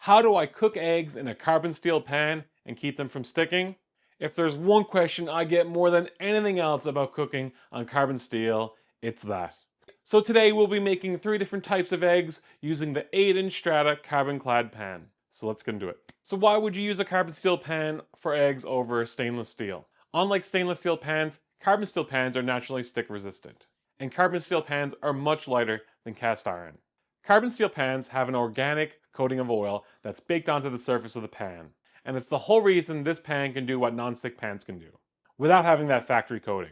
How do I cook eggs in a carbon steel pan and keep them from sticking? If there's one question I get more than anything else about cooking on carbon steel, it's that. So today we'll be making 3 different types of eggs using the 8-inch Strata carbon clad pan. So let's get into it. So why would you use a carbon steel pan for eggs over stainless steel? Unlike stainless steel pans, carbon steel pans are naturally stick resistant. And carbon steel pans are much lighter than cast iron. Carbon steel pans have an organic coating of oil that's baked onto the surface of the pan. And it's the whole reason this pan can do what non-stick pans can do, without having that factory coating.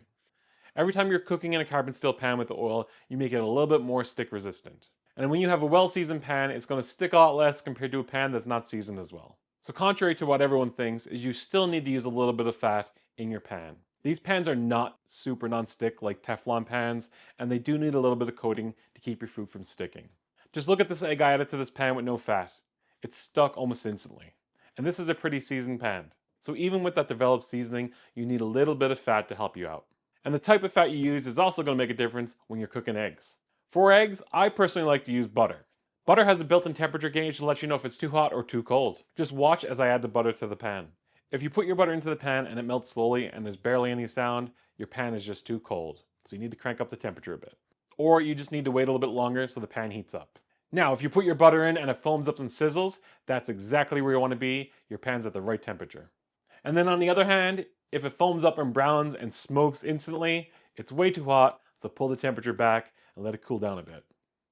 Every time you're cooking in a carbon steel pan with oil, you make it a little bit more stick resistant. And when you have a well-seasoned pan, it's going to stick a lot less compared to a pan that's not seasoned as well. So contrary to what everyone thinks, is you still need to use a little bit of fat in your pan. These pans are not super non-stick like Teflon pans, and they do need a little bit of coating to keep your food from sticking. Just look at this egg I added to this pan with no fat. It's stuck almost instantly. And this is a pretty seasoned pan. So even with that developed seasoning, you need a little bit of fat to help you out. And the type of fat you use is also going to make a difference when you're cooking eggs. For eggs, I personally like to use butter. Butter has a built-in temperature gauge to let you know if it's too hot or too cold. Just watch as I add the butter to the pan. If you put your butter into the pan and it melts slowly and there's barely any sound, your pan is just too cold. So you need to crank up the temperature a bit. Or you just need to wait a little bit longer so the pan heats up. Now, if you put your butter in and it foams up and sizzles, that's exactly where you want to be. Your pan's at the right temperature. And then on the other hand, if it foams up and browns and smokes instantly, it's way too hot, so pull the temperature back and let it cool down a bit.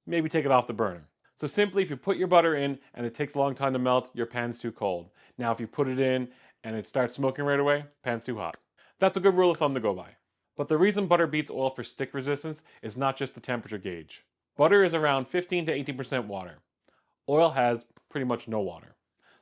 Maybe take it off the burner. So simply, if you put your butter in and it takes a long time to melt, your pan's too cold. Now, if you put it in and it starts smoking right away, pan's too hot. That's a good rule of thumb to go by. But the reason butter beats oil for stick resistance is not just the temperature gauge. Butter is around 15 to 18% water. Oil has pretty much no water.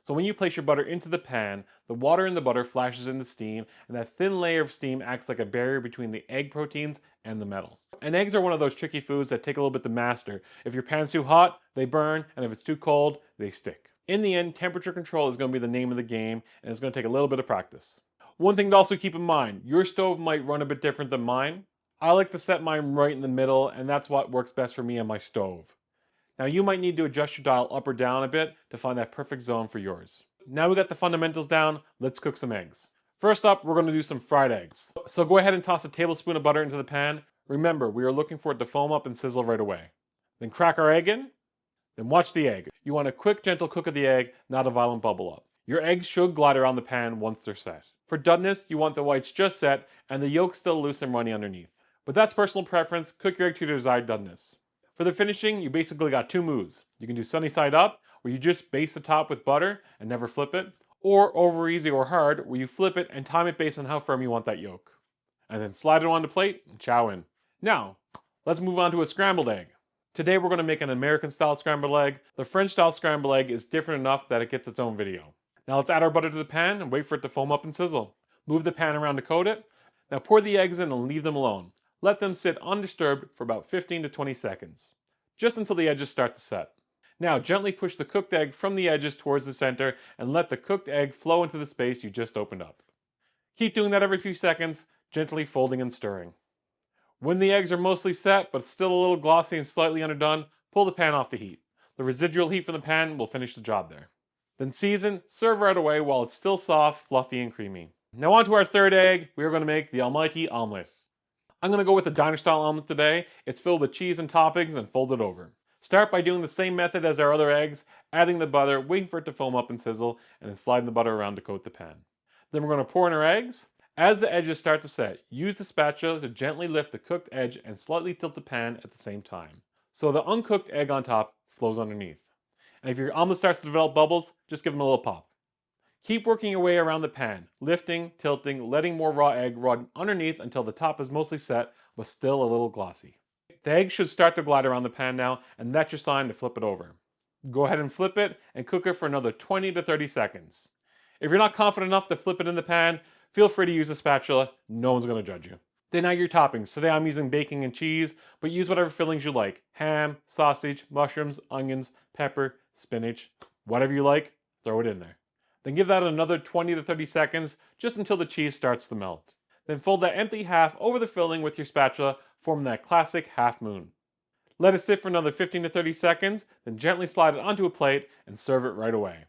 So when you place your butter into the pan, the water in the butter flashes into steam, and that thin layer of steam acts like a barrier between the egg proteins and the metal. And eggs are one of those tricky foods that take a little bit to master. If your pan's too hot, they burn, and if it's too cold, they stick. In the end, temperature control is going to be the name of the game, and it's going to take a little bit of practice. One thing to also keep in mind, your stove might run a bit different than mine. I like to set mine right in the middle, and that's what works best for me on my stove. Now you might need to adjust your dial up or down a bit to find that perfect zone for yours. Now we got the fundamentals down, let's cook some eggs. First up, we're going to do some fried eggs. So go ahead and toss a tablespoon of butter into the pan. Remember, we are looking for it to foam up and sizzle right away. Then crack our egg in, then watch the egg. You want a quick, gentle cook of the egg, not a violent bubble up. Your eggs should glide around the pan once they're set. For doneness, you want the whites just set and the yolk still loose and runny underneath. But that's personal preference, cook your egg to your desired doneness. For the finishing, you basically got 2 moves. You can do sunny side up, where you just base the top with butter and never flip it, or over easy or hard, where you flip it and time it based on how firm you want that yolk. And then slide it on the plate and chow in. Now, let's move on to a scrambled egg. Today we're going to make an American style scrambled egg. The French style scrambled egg is different enough that it gets its own video. Now let's add our butter to the pan and wait for it to foam up and sizzle. Move the pan around to coat it. Now pour the eggs in and leave them alone. Let them sit undisturbed for about 15 to 20 seconds, just until the edges start to set. Now gently push the cooked egg from the edges towards the center and let the cooked egg flow into the space you just opened up. Keep doing that every few seconds, gently folding and stirring. When the eggs are mostly set but still a little glossy and slightly underdone, pull the pan off the heat. The residual heat from the pan will finish the job there. Then season, serve right away while it's still soft, fluffy, and creamy. Now on to our third egg, we are going to make the almighty omelet. I'm going to go with a diner style omelet today. It's filled with cheese and toppings and folded over. Start by doing the same method as our other eggs, adding the butter, waiting for it to foam up and sizzle, and then sliding the butter around to coat the pan. Then we're going to pour in our eggs. As the edges start to set, use the spatula to gently lift the cooked edge and slightly tilt the pan at the same time, so the uncooked egg on top flows underneath. And if your omelet starts to develop bubbles, just give them a little pop. Keep working your way around the pan, lifting, tilting, letting more raw egg run underneath until the top is mostly set, but still a little glossy. The egg should start to glide around the pan now, and that's your sign to flip it over. Go ahead and flip it and cook it for another 20 to 30 seconds. If you're not confident enough to flip it in the pan, feel free to use a spatula, no one's going to judge you. Then add your toppings. Today I'm using bacon and cheese, but use whatever fillings you like. Ham, sausage, mushrooms, onions, pepper, spinach, whatever you like, throw it in there. Then give that another 20 to 30 seconds, just until the cheese starts to melt. Then fold that empty half over the filling with your spatula, forming that classic half moon. Let it sit for another 15 to 30 seconds, then gently slide it onto a plate and serve it right away.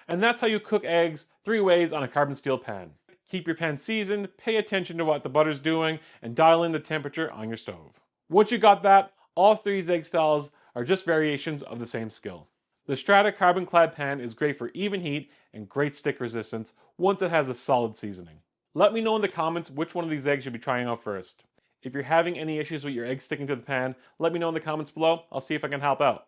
And that's how you cook eggs 3 ways on a carbon steel pan. Keep your pan seasoned, pay attention to what the butter's doing, and dial in the temperature on your stove. Once you got that, all 3 egg styles are just variations of the same skill. The Strata carbon clad pan is great for even heat and great stick resistance once it has a solid seasoning. Let me know in the comments which one of these eggs you'll be trying out first. If you're having any issues with your eggs sticking to the pan, let me know in the comments below. I'll see if I can help out.